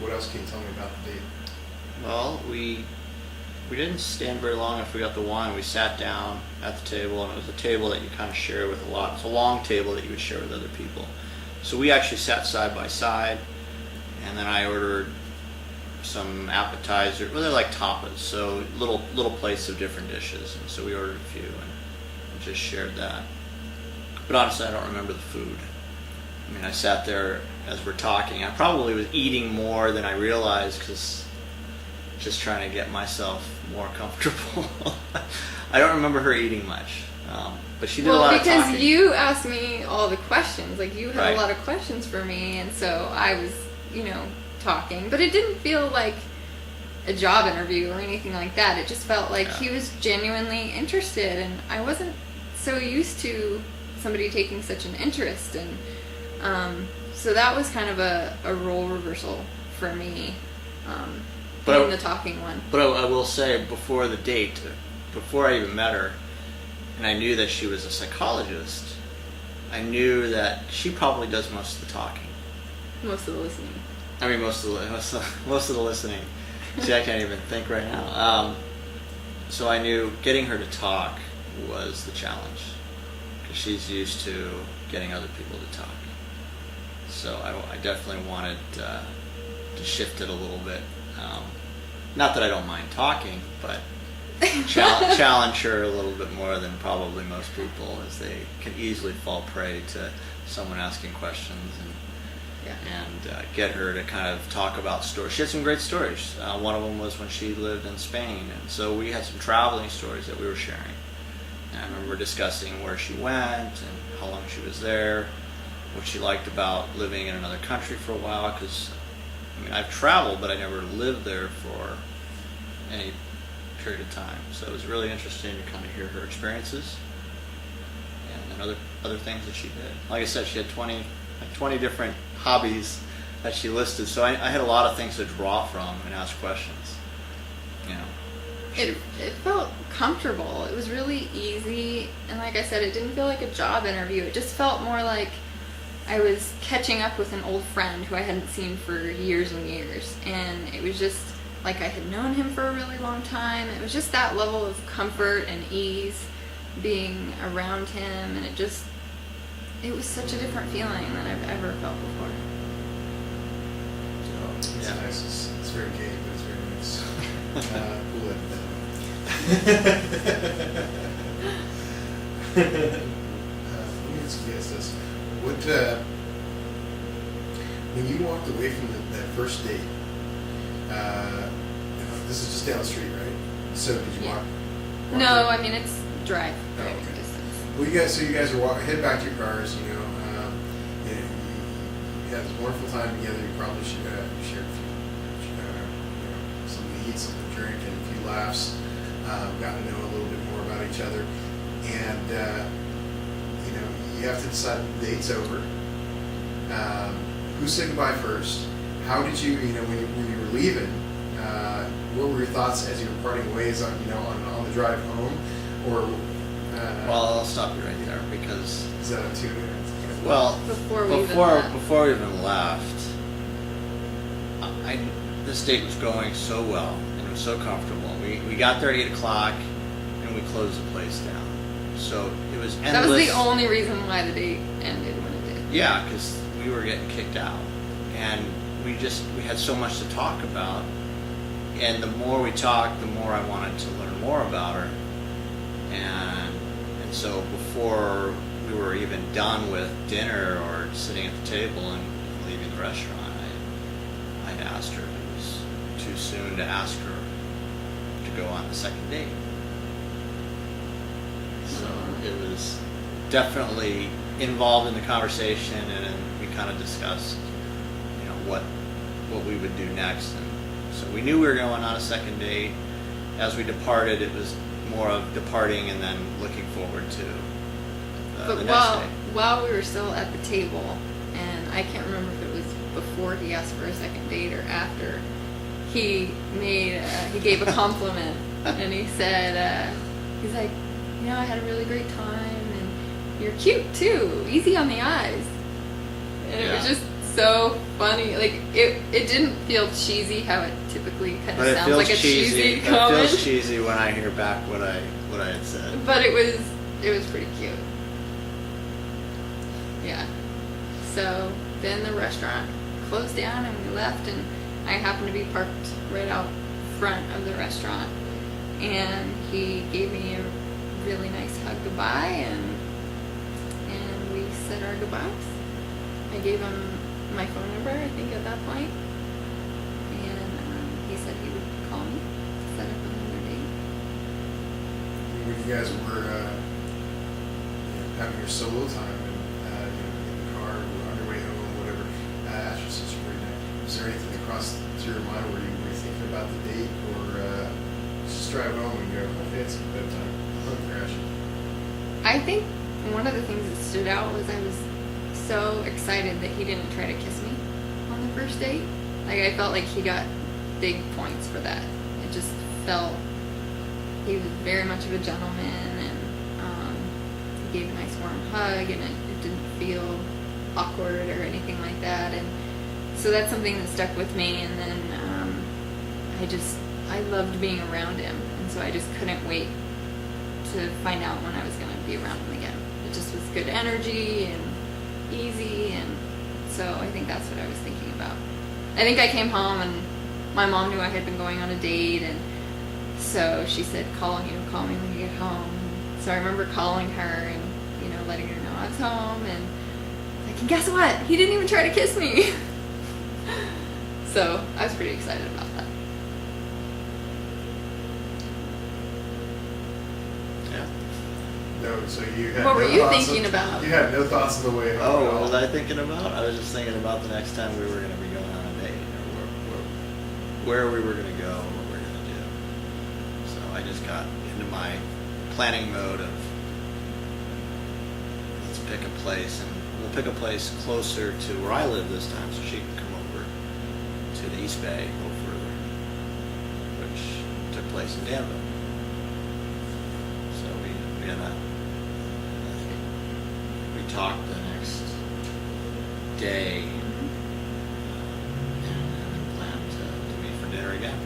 what else can you tell me about the date? Well, we didn't stand very long after we got the wine. We sat down at the table, and it was a table that you kind of share with a lot. It's a long table that you would share with other people. So we actually sat side by side, and then I ordered some appetizers. Well, they're like tapas, so little plates of different dishes. And so we ordered a few and just shared that. But honestly, I don't remember the food. I mean, I sat there as we're talking. I probably was eating more than I realized because just trying to get myself more comfortable. I don't remember her eating much, but she did a lot of talking. Well, because you asked me all the questions. Like, you had Right. a lot of questions for me, and so I was, talking. But it didn't feel like a job interview or anything like that. It just felt like he was genuinely interested, and I wasn't so used to somebody taking such an interest. And so that was kind of a role reversal for me. Being the talking one. But I will say, before the date, before I even met her, and I knew that she was a psychologist, I knew that she probably does most of the talking. Most of the listening. I mean, most of the listening. See, I can't even think right now. So I knew getting her to talk was the challenge, because she's used to getting other people to talk. So I definitely wanted to shift it a little bit. Not that I don't mind talking, but challenge her a little bit more than probably most people, as they can easily fall prey to someone asking questions and get her to kind of talk about stories. She had some great stories. One of them was when she lived in Spain, and so we had some traveling stories that we were sharing. And I remember discussing where she went and how long she was there, what she liked about living in another country for a while, because I mean, I've traveled, but I never lived there for any period of time. So it was really interesting to kind of hear her experiences and then other things that she did. Like I said, she had 20 different hobbies that she listed. So I had a lot of things to draw from and ask questions. It felt comfortable. It was really easy, and like I said, it didn't feel like a job interview. It just felt more like I was catching up with an old friend who I hadn't seen for years and years, and it was just like I had known him for a really long time. It was just that level of comfort and ease being around him, and it was such a different feeling than I've ever felt before. So, it's nice. It's very gay, but it's very nice. Cool it. Let me just guess this. What, when you walked away from that first date, this is just down the street, right? So did you walk No, I mean, it's drive. Oh, Driving okay. distance. Well, you guys are head back to your cars. You had this wonderful time together. You probably should shared a few, something to eat, something to drink, and a few laughs. Got to know a little bit more about each other, and you have to decide the date's over. Who said goodbye first? How did you, when you were leaving? What were your thoughts as you were parting ways on the drive home? Or Well, I'll stop you right there, because is that a 2 minutes? well, Before we even left. This date was going so well, and it was so comfortable. We got there at 8 o'clock, and we closed the place down. So it was endless. That was the only reason why the date ended when it did. Yeah, because we were getting kicked out, and we had so much to talk about. And the more we talked, the more I wanted to learn more about her. And so before we were even done with dinner or sitting at the table and leaving the restaurant, I asked her if it was too soon to ask her to go on the second date. So it was definitely involved in the conversation, and we kind of discussed, what we would do next. And so we knew we were going on a second date. As we departed, it was more of departing and then looking forward to the next day. While we were still at the table, and I can't remember if it was before he asked for a second date or after, he gave a compliment, and he said, he's like, I had a really great time, and you're cute too, easy on the eyes. And it was just so funny. Like it didn't feel cheesy how it typically kind But of it sounds feels like a cheesy. cheesy It comment. feels cheesy when I hear back what I had said. But it was pretty cute. Yeah. So then the restaurant closed down and we left, and I happened to be parked right out front of the restaurant, and he gave me a really nice hug goodbye, and we said our goodbyes. I gave him my phone number, I think, at that point, and he said he would call me to set up another date. When you guys were having your solo time and in the car or on your way home, whatever, after such a great night, was there anything that crossed through your mind where you were thinking about the date, or just drive home and go, okay, it's bedtime, I'm crashing? I think one of the things that stood out was I was so excited that he didn't try to kiss me on the first date. Like, I felt like he got big points for that. It just felt he was very much of a gentleman, and he gave a nice warm hug, and it didn't feel awkward or anything like that. And so that's something that stuck with me. And then I loved being around him, and so I just couldn't wait to find out when I was going to be around him again. It just was good energy and easy, and so I think that's what I was thinking about. I think I came home and my mom knew I had been going on a date, and so she said, call me when you get home. So I remember calling her and letting her know I was home, and like, and guess what? He didn't even try to kiss me. So I was pretty excited about that. Yeah. No, so you had What were no you thoughts thinking of, about? You had no thoughts on the way home at Oh, all. what was I thinking about? I was just thinking about the next time we were going to be going on a date, where we were going to go, what we were going to do. So I just got into my planning mode of, let's pick a place, and we'll pick a place closer to where I live this time, so she can come over to the East Bay, go further, which took place in Danville. So we talked the next day, and then planned to meet for dinner again.